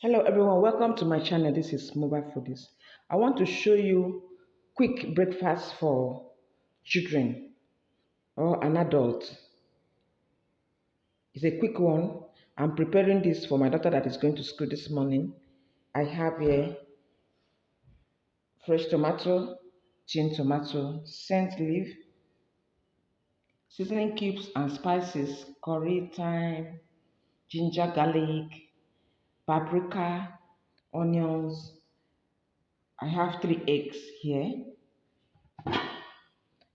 Hello everyone, welcome to my channel. This is Mobile Foodies. I want to show you quick breakfast for children or an adult. It's a quick one. I'm preparing this for my daughter that is going to school this morning. I have here fresh tomato, tin tomato, scent leaf, seasoning cubes and spices, curry, thyme, ginger, garlic, paprika, onions. I have 3 eggs here.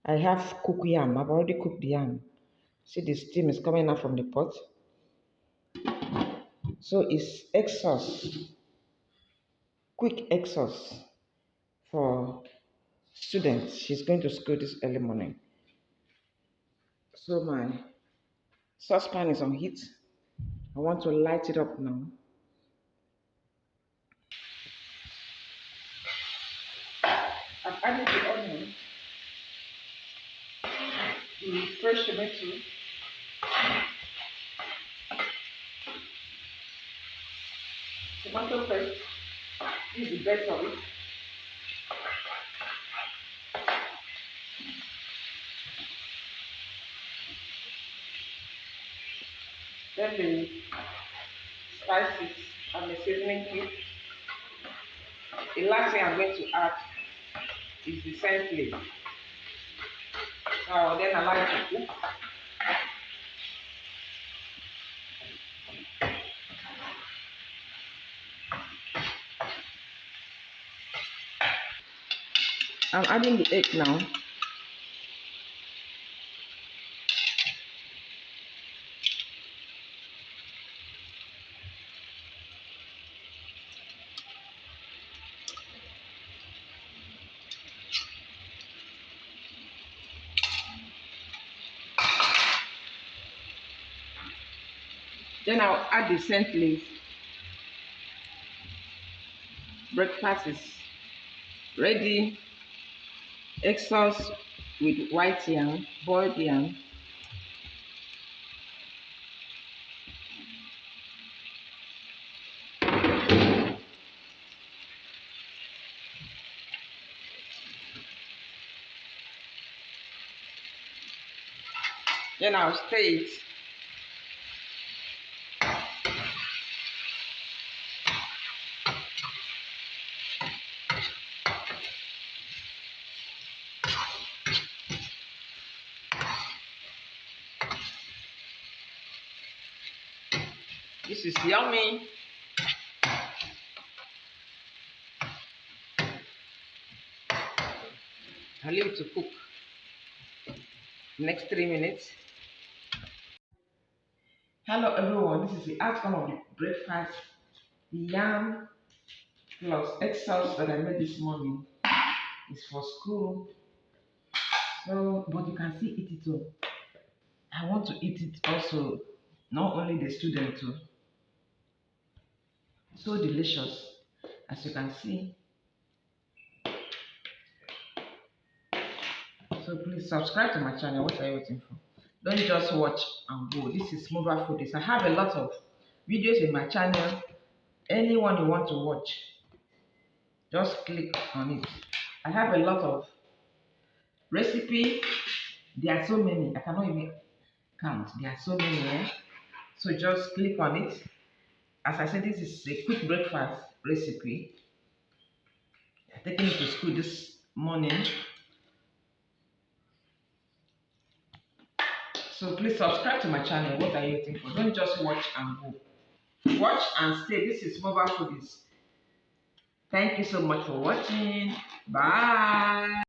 I have cooked yam. I've already cooked the yam. See, the steam is coming out from the pot. So it's egg sauce, quick egg sauce for students. She's going to school this early morning. So my saucepan is on heat. I want to light it up now. I've added the onion, the fresh tomato, tomato paste. This is the best of it. Then the spices and the seasoning cube. The last thing I'm going to add is the scent leaf. So then allow it to cook. I'm adding the egg now. Then I'll add the scent leaf. Breakfast is ready. Egg sauce with white yam, boiled yam. Then I'll stir it. This is yummy. I'll leave it to cook. Next 3 minutes. Hello everyone, this is the outcome of the breakfast. The yam plus egg sauce that I made this morning is for school. So, but you can still eat it all. I want to eat it also, not only the student too. So delicious, as you can see. So please subscribe to my channel. What are you waiting for? Don't just watch and go. This is Mobile Foodies. I have a lot of videos in my channel. Anyone you want to watch, just click on it. I have a lot of recipe. There are so many. I cannot even count. There are so many. So just click on it. As I said, this is a quick breakfast recipe. I'm taking it to school this morning. So please subscribe to my channel. What are you waiting for? Don't just watch and go. Watch and stay. This is Mobile Foodies. Thank you so much for watching. Bye.